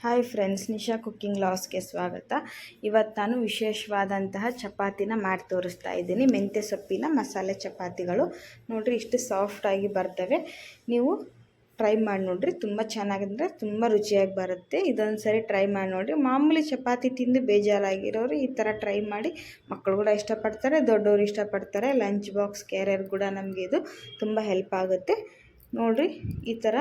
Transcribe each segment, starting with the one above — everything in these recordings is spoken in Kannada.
ಹಾಯ್ ಫ್ರೆಂಡ್ಸ್, ನಿಶಾ ಕುಕ್ಕಿಂಗ್ ಲಾಸ್ಗೆ ಸ್ವಾಗತ. ಇವತ್ತು ನಾನು ವಿಶೇಷವಾದಂತಹ ಚಪಾತಿನ ಮಾಡಿ ತೋರಿಸ್ತಾ ಇದ್ದೀನಿ. ಮೆಂತ್ಯ ಸೊಪ್ಪಿನ ಮಸಾಲೆ ಚಪಾತಿಗಳು ನೋಡಿರಿ, ಇಷ್ಟು ಸಾಫ್ಟಾಗಿ ಬರ್ತವೆ. ನೀವು ಟ್ರೈ ಮಾಡಿ ನೋಡಿರಿ, ತುಂಬ ಚೆನ್ನಾಗಿದ್ರೆ ತುಂಬ ರುಚಿಯಾಗಿ ಬರುತ್ತೆ. ಇದೊಂದು ಸರಿ ಟ್ರೈ ಮಾಡಿ ನೋಡಿರಿ. ಮಾಮೂಲಿ ಚಪಾತಿ ತಿಂದು ಬೇಜಾರಾಗಿರೋರು ಈ ಥರ ಟ್ರೈ ಮಾಡಿ. ಮಕ್ಕಳು ಕೂಡ ಇಷ್ಟಪಡ್ತಾರೆ, ದೊಡ್ಡವರು ಇಷ್ಟಪಡ್ತಾರೆ. ಲಂಚ್ ಬಾಕ್ಸ್ ಕ್ಯಾರಿಯರ್ ಕೂಡ ನಮಗೆ ಇದು ತುಂಬ ಹೆಲ್ಪ್ ಆಗುತ್ತೆ. ನೋಡಿರಿ, ಈ ಥರ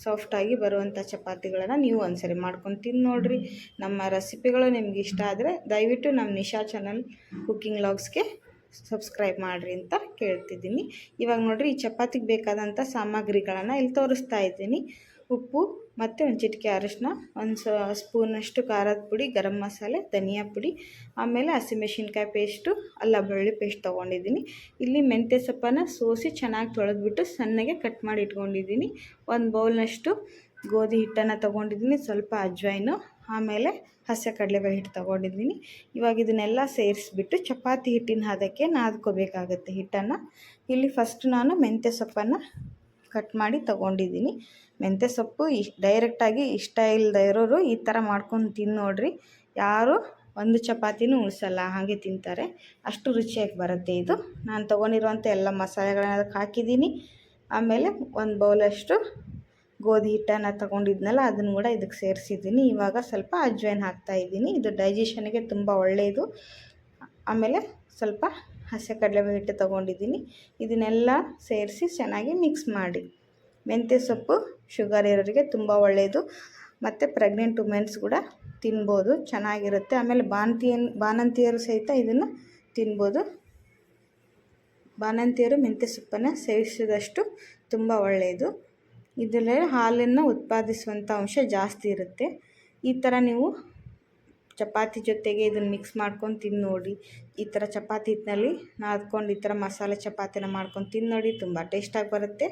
ಸಾಫ್ಟಾಗಿ ಬರುವಂಥ ಚಪಾತಿಗಳನ್ನು ನೀವು ಒಂದ್ಸರಿ ಮಾಡ್ಕೊಂಡು ತಿಂದು ನೋಡಿರಿ. ನಮ್ಮ ರೆಸಿಪಿಗಳು ನಿಮ್ಗೆ ಇಷ್ಟ ಆದರೆ ದಯವಿಟ್ಟು ನಮ್ಮ ನಿಶಾ ಚಾನಲ್ ಕುಕ್ಕಿಂಗ್ ಲಾಗ್ಸ್ಗೆ ಸಬ್ಸ್ಕ್ರೈಬ್ ಮಾಡಿರಿ ಅಂತ ಕೇಳ್ತಿದ್ದೀನಿ. ಇವಾಗ ನೋಡಿರಿ, ಈ ಚಪಾತಿಗೆ ಬೇಕಾದಂಥ ಸಾಮಗ್ರಿಗಳನ್ನು ಇಲ್ಲಿ ತೋರಿಸ್ತಾ ಇದ್ದೀನಿ. ಉಪ್ಪು ಮತ್ತು ಒಂದು ಚಿಟಿಕೆ ಅರಿಶಿನ, ಒಂದು ಸ್ಪೂನಷ್ಟು ಖಾರದ ಪುಡಿ, ಗರಂ ಮಸಾಲೆ, ಧನಿಯಾ ಪುಡಿ, ಆಮೇಲೆ ಹಸಿಮೆಣಸಿನ್ಕಾಯಿ ಪೇಸ್ಟು, ಅಲ್ಲ ಬೆಳ್ಳುಳ್ಳಿ ಪೇಸ್ಟ್ ತೊಗೊಂಡಿದ್ದೀನಿ. ಇಲ್ಲಿ ಮೆಂತ್ಯ ಸೊಪ್ಪನ್ನು ಸೋಸಿ ಚೆನ್ನಾಗಿ ತೊಳೆದ್ಬಿಟ್ಟು ಸಣ್ಣಗೆ ಕಟ್ ಮಾಡಿ ಇಟ್ಕೊಂಡಿದ್ದೀನಿ. ಒಂದು ಬೌಲ್ನಷ್ಟು ಗೋಧಿ ಹಿಟ್ಟನ್ನು ತೊಗೊಂಡಿದ್ದೀನಿ, ಸ್ವಲ್ಪ ಅಜ್ವೈನು, ಆಮೇಲೆ ಹಸಿ ಕಡಲೆಬೇಳೆ ಹಿಟ್ಟು ತೊಗೊಂಡಿದ್ದೀನಿ. ಇವಾಗ ಇದನ್ನೆಲ್ಲ ಸೇರಿಸ್ಬಿಟ್ಟು ಚಪಾತಿ ಹಿಟ್ಟಿನ ಹದಕ್ಕೆ ನಾದ್ಕೋಬೇಕಾಗತ್ತೆ ಹಿಟ್ಟನ್ನು. ಇಲ್ಲಿ ಫಸ್ಟ್ ನಾನು ಮೆಂತ್ಯ ಸೊಪ್ಪನ್ನು ಕಟ್ ಮಾಡಿ ತೊಗೊಂಡಿದ್ದೀನಿ. ಮೆಂತ್ಯ ಸೊಪ್ಪು ಡೈರೆಕ್ಟಾಗಿ ಇಷ್ಟ ಇಲ್ಲದೆ ಇರೋರು ಈ ಥರ ಮಾಡ್ಕೊಂಡು ತಿಂದು ನೋಡಿರಿ. ಯಾರು ಒಂದು ಚಪಾತಿನೂ ಉಳಿಸಲ್ಲ, ಹಾಗೆ ತಿಂತಾರೆ. ಅಷ್ಟು ರುಚಿಯಾಗಿ ಬರುತ್ತೆ ಇದು. ನಾನು ತೊಗೊಂಡಿರುವಂಥ ಎಲ್ಲ ಮಸಾಲೆಗಳನ್ನ ಅದಕ್ಕೆ ಹಾಕಿದ್ದೀನಿ. ಆಮೇಲೆ ಒಂದು ಬೌಲಷ್ಟು ಗೋಧಿ ಹಿಟ್ಟನ್ನು ತೊಗೊಂಡಿದ್ನಲ್ಲ, ಅದನ್ನು ಕೂಡ ಇದಕ್ಕೆ ಸೇರಿಸಿದ್ದೀನಿ. ಇವಾಗ ಸ್ವಲ್ಪ ಅಜ್ವೈನ್ ಹಾಕ್ತಾಯಿದ್ದೀನಿ. ಇದು ಡೈಜೆಷನ್ಗೆ ತುಂಬ ಒಳ್ಳೆಯದು. ಆಮೇಲೆ ಸ್ವಲ್ಪ ಹಸಿ ಕಡಲೆಬೇಳೆ ಹಿಟ್ಟು ತೊಗೊಂಡಿದ್ದೀನಿ. ಇದನ್ನೆಲ್ಲ ಸೇರಿಸಿ ಚೆನ್ನಾಗಿ ಮಿಕ್ಸ್ ಮಾಡಿ. ಮೆಂತ್ಯ ಸೊಪ್ಪು ಶುಗರ್ ಇರೋರಿಗೆ ತುಂಬ ಒಳ್ಳೆಯದು, ಮತ್ತು ಪ್ರೆಗ್ನೆಂಟ್ ವುಮೆನ್ಸ್ ಕೂಡ ತಿನ್ಬೋದು, ಚೆನ್ನಾಗಿರುತ್ತೆ. ಆಮೇಲೆ ಬಾಣಂತಿಯರು ಸಹಿತ ಇದನ್ನು ತಿನ್ಬೋದು. ಬಾಣಂತಿಯರು ಮೆಂತ್ಯ ಸೊಪ್ಪನ್ನು ಸೇವಿಸಿದಷ್ಟು ತುಂಬ ಒಳ್ಳೆಯದು. ಇದರಲ್ಲಿ ಹಾಲನ್ನು ಉತ್ಪಾದಿಸುವಂಥ ಅಂಶ ಜಾಸ್ತಿ ಇರುತ್ತೆ. ಈ ಥರ ನೀವು ಚಪಾತಿ ಜೊತೆಗೆ ಇದನ್ನು ಮಿಕ್ಸ್ ಮಾಡ್ಕೊಂಡು ತಿಂದು ನೋಡಿ. ಈ ಥರ ಚಪಾತಿ ಹಿಟ್ಟಿನಲ್ಲಿ ನಾದ್ಕೊಂಡು ಈ ಥರ ಮಸಾಲೆ ಚಪಾತಿನ ಮಾಡ್ಕೊಂಡು ತಿಂದು ನೋಡಿ, ತುಂಬ ಟೇಸ್ಟಾಗಿ ಬರುತ್ತೆ.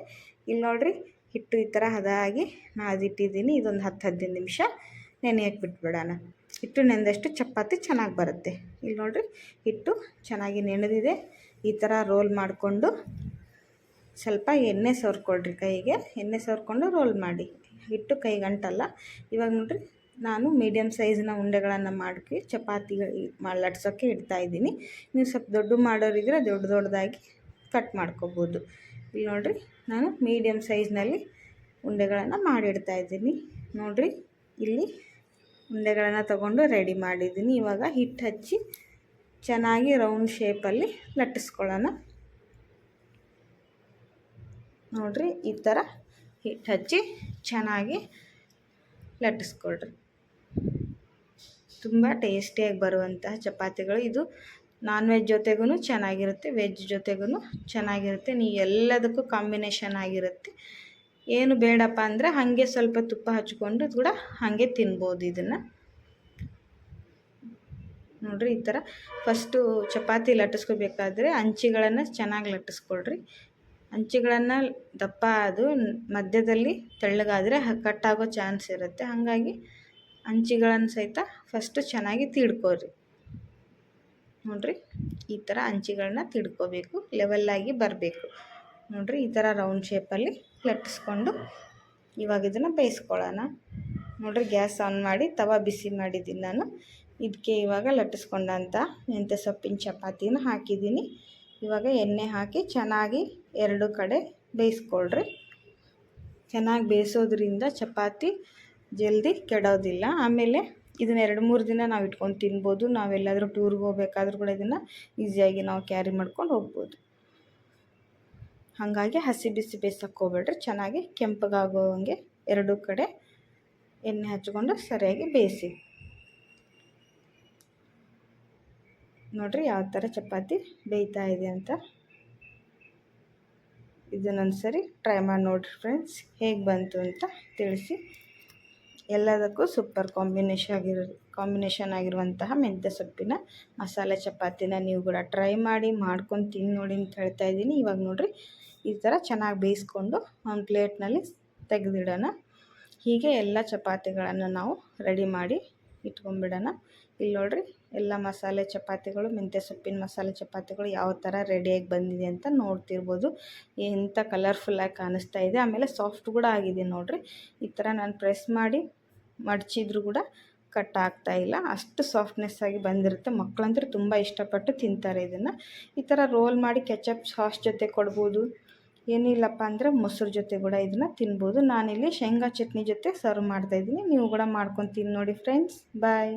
ಇಲ್ಲಿ ನೋಡಿರಿ, ಹಿಟ್ಟು ಈ ಥರ ಹದ ಆಗಿ ನಾದಿಟ್ಟಿದ್ದೀನಿ. ಇದೊಂದು 10-15 ನಿಮಿಷ ನೆನೆಯಕ್ಕೆ ಬಿಟ್ಬಿಡೋಣ. ಹಿಟ್ಟು ನೆನೆದಷ್ಟು ಚಪಾತಿ ಚೆನ್ನಾಗಿ ಬರುತ್ತೆ. ಇಲ್ಲಿ ನೋಡಿರಿ, ಹಿಟ್ಟು ಚೆನ್ನಾಗಿ ನೆನೆದಿದೆ. ಈ ಥರ ರೋಲ್ ಮಾಡಿಕೊಂಡು ಸ್ವಲ್ಪ ಎಣ್ಣೆ ಸವರ್ಕೊಳ್ರಿ, ಕೈಗೆ ಎಣ್ಣೆ ಸವರ್ಕೊಂಡು ರೋಲ್ ಮಾಡಿ. ಹಿಟ್ಟು ಕೈಗಂಟಲ್ಲ. ಇವಾಗ ನೋಡಿರಿ, ನಾನು ಮೀಡಿಯಮ್ ಸೈಜ್ನ ಉಂಡೆಗಳನ್ನು ಮಾಡಿ ಚಪಾತಿ ಲಟ್ಸೋಕ್ಕೆ ಇಡ್ತಾಯಿದ್ದೀನಿ. ನೀವು ಸ್ವಲ್ಪ ದೊಡ್ಡ ಮಾಡೋರಿದ್ರೆ ದೊಡ್ಡದಾಗಿ ಕಟ್ ಮಾಡ್ಕೋಬೋದು. ಇಲ್ಲಿ ನೋಡಿರಿ, ನಾನು ಮೀಡಿಯಮ್ ಸೈಜ್ನಲ್ಲಿ ಉಂಡೆಗಳನ್ನು ಮಾಡಿಡ್ತಾಯಿದ್ದೀನಿ. ನೋಡಿರಿ, ಇಲ್ಲಿ ಉಂಡೆಗಳನ್ನು ತಗೊಂಡು ರೆಡಿ ಮಾಡಿದ್ದೀನಿ. ಇವಾಗ ಹಿಟ್ಟು ಹಚ್ಚಿ ಚೆನ್ನಾಗಿ ರೌಂಡ್ ಶೇಪಲ್ಲಿ ಲಟ್ಟಿಸ್ಕೊಳ್ಳೋಣ. ನೋಡಿರಿ, ಈ ಥರ ಹಿಟ್ಟು ಹಚ್ಚಿ ಚೆನ್ನಾಗಿ ಲಟ್ಟಿಸ್ಕೊಳ್ರಿ. ತುಂಬ ಟೇಸ್ಟಿಯಾಗಿ ಬರುವಂತಹ ಚಪಾತಿಗಳು. ಇದು ನಾನ್ ವೆಜ್ ಜೊತೆಗೂ ಚೆನ್ನಾಗಿರುತ್ತೆ, ವೆಜ್ ಜೊತೆಗೂ ಚೆನ್ನಾಗಿರುತ್ತೆ. ನೀವು ಎಲ್ಲದಕ್ಕೂ ಕಾಂಬಿನೇಷನ್ ಆಗಿರುತ್ತೆ. ಏನು ಬೇಡಪ್ಪ ಅಂದರೆ ಹಾಗೆ ಸ್ವಲ್ಪ ತುಪ್ಪ ಹಚ್ಕೊಂಡು ಕೂಡ ಹಾಗೆ ತಿನ್ಬೋದು ಇದನ್ನು. ನೋಡಿರಿ, ಈ ಥರ ಫಸ್ಟು ಚಪಾತಿ ಲಟ್ಟಿಸ್ಕೋಬೇಕಾದ್ರೆ ಅಂಚಿಗಳನ್ನು ಚೆನ್ನಾಗಿ ಲಟ್ಟಿಸ್ಕೊಳ್ರಿ. ಅಂಚಿಗಳನ್ನು ದಪ್ಪ ಅದು ಮಧ್ಯದಲ್ಲಿ ತೆಳ್ಳಗಾದರೆ ಕಟ್ಟಾಗೋ ಚಾನ್ಸ್ ಇರುತ್ತೆ. ಹಾಗಾಗಿ ಅಂಚಿಗಳನ್ನು ಸಹಿತ ಫಸ್ಟು ಚೆನ್ನಾಗಿ ತೀಡ್ಕೋರಿ. ನೋಡಿರಿ, ಈ ಥರ ಅಂಚಿಗಳನ್ನ ತೀಡ್ಕೋಬೇಕು, ಲೆವೆಲ್ಲಾಗಿ ಬರಬೇಕು. ನೋಡಿರಿ, ಈ ಥರ ರೌಂಡ್ ಶೇಪಲ್ಲಿ ಲಟ್ಟಿಸ್ಕೊಂಡು ಇವಾಗ ಇದನ್ನು ಬೇಯಿಸ್ಕೊಳ್ಳೋಣ. ನೋಡಿರಿ, ಗ್ಯಾಸ್ ಆನ್ ಮಾಡಿ ತವಾ ಬಿಸಿ ಮಾಡಿದ್ದೀನಿ ನಾನು. ಇದಕ್ಕೆ ಇವಾಗ ಲಟ್ಟಿಸ್ಕೊಂಡಂಥ ಮೆಂತ್ಯ ಸೊಪ್ಪಿನ ಚಪಾತಿನ ಹಾಕಿದ್ದೀನಿ. ಇವಾಗ ಎಣ್ಣೆ ಹಾಕಿ ಚೆನ್ನಾಗಿ ಎರಡು ಕಡೆ ಬೇಯಿಸ್ಕೊಳ್ರಿ. ಚೆನ್ನಾಗಿ ಬೇಯಿಸೋದ್ರಿಂದ ಚಪಾತಿ ಜಲ್ದಿ ಕೆಡೋದಿಲ್ಲ. ಆಮೇಲೆ ಇದನ್ನು 2-3 ದಿನ ನಾವು ಇಟ್ಕೊಂಡು ತಿನ್ಬೋದು. ನಾವೆಲ್ಲಾದರೂ ಟೂರ್ಗೆ ಹೋಗ್ಬೇಕಾದ್ರೂ ಕೂಡ ಇದನ್ನು ಈಸಿಯಾಗಿ ನಾವು ಕ್ಯಾರಿ ಮಾಡ್ಕೊಂಡು ಹೋಗ್ಬೋದು. ಹಾಗಾಗಿ ಹಸಿ ಬಿಸಿ ಬೇಯಿಸೋಕ್ಕೆ ಹೋಗ್ಬೇಡ್ರಿ. ಚೆನ್ನಾಗಿ ಕೆಂಪಗಾಗೋಂಗೆ ಎರಡೂ ಕಡೆ ಎಣ್ಣೆ ಹಚ್ಕೊಂಡು ಸರಿಯಾಗಿ ಬೇಯಿಸಿ. ನೋಡಿರಿ, ಯಾವ ಥರ ಚಪಾತಿ ಬೇಯ್ತಾ ಇದೆ ಅಂತ. ಇದನ್ನೊಂದು ಸರಿ ಟ್ರೈ ಮಾಡಿ ನೋಡಿರಿ ಫ್ರೆಂಡ್ಸ್, ಹೇಗೆ ಬಂತು ಅಂತ ತಿಳಿಸಿ. ಎಲ್ಲದಕ್ಕೂ ಸೂಪರ್ ಕಾಂಬಿನೇಷನ್ ಆಗಿರುವಂತಹ ಮೆಂತ್ಯ ಸೊಪ್ಪಿನ ಮಸಾಲೆ ಚಪಾತಿನ ನೀವು ಕೂಡ ಟ್ರೈ ಮಾಡಿ ಮಾಡ್ಕೊಂಡು ತಿಂದು ನೋಡಿ ಅಂತ ಹೇಳ್ತಾ ಇದ್ದೀನಿ. ಇವಾಗ ನೋಡಿರಿ, ಈ ಥರ ಚೆನ್ನಾಗಿ ಬೇಯಿಸ್ಕೊಂಡು ಒಂದು ಪ್ಲೇಟ್ನಲ್ಲಿ ತೆಗೆದಿಡೋಣ. ಹೀಗೆ ಎಲ್ಲ ಚಪಾತಿಗಳನ್ನು ನಾವು ರೆಡಿ ಮಾಡಿ ಇಟ್ಕೊಂಡ್ಬಿಡೋಣ. ಇಲ್ಲಿ ನೋಡಿರಿ, ಎಲ್ಲ ಮಸಾಲೆ ಚಪಾತಿಗಳು, ಮೆಂತ್ಯ ಸೊಪ್ಪಿನ ಮಸಾಲೆ ಚಪಾತಿಗಳು ಯಾವ ಥರ ರೆಡಿಯಾಗಿ ಬಂದಿದೆ ಅಂತ ನೋಡ್ತಿರ್ಬೋದು. ಎಂಥ ಕಲರ್ಫುಲ್ಲಾಗಿ ಕಾಣಿಸ್ತಾ ಇದೆ. ಆಮೇಲೆ ಸಾಫ್ಟ್ ಕೂಡ ಆಗಿದೆ. ನೋಡಿರಿ, ಈ ಥರ ನಾನು ಪ್ರೆಸ್ ಮಾಡಿ ಮಡಚಿದ್ರು ಕೂಡ ಕಟ್ ಆಗ್ತಾ ಇಲ್ಲ, ಅಷ್ಟು ಸಾಫ್ಟ್ನೆಸ್ ಆಗಿ ಬಂದಿರುತ್ತೆ. ಮಕ್ಕಳಂದ್ರೆ ತುಂಬ ಇಷ್ಟಪಟ್ಟು ತಿಂತಾರೆ ಇದನ್ನು. ಈ ಥರ ರೋಲ್ ಮಾಡಿ ಕೆಚಪ್ ಸಾಸ್ ಜೊತೆ ಕೊಡ್ಬೋದು, ಏನಿಲ್ಲಪ್ಪ ಅಂದರೆ ಮೊಸರು ಜೊತೆ ಕೂಡ ಇದನ್ನು ತಿನ್ಬೋದು. ನಾನಿಲ್ಲಿ ಶೇಂಗಾ ಚಟ್ನಿ ಜೊತೆ ಸರ್ವ್ ಮಾಡ್ತಾಯಿದ್ದೀನಿ. ನೀವು ಕೂಡ ಮಾಡ್ಕೊಂಡು ತಿಂದು ನೋಡಿ ಫ್ರೆಂಡ್ಸ್. ಬಾಯ್.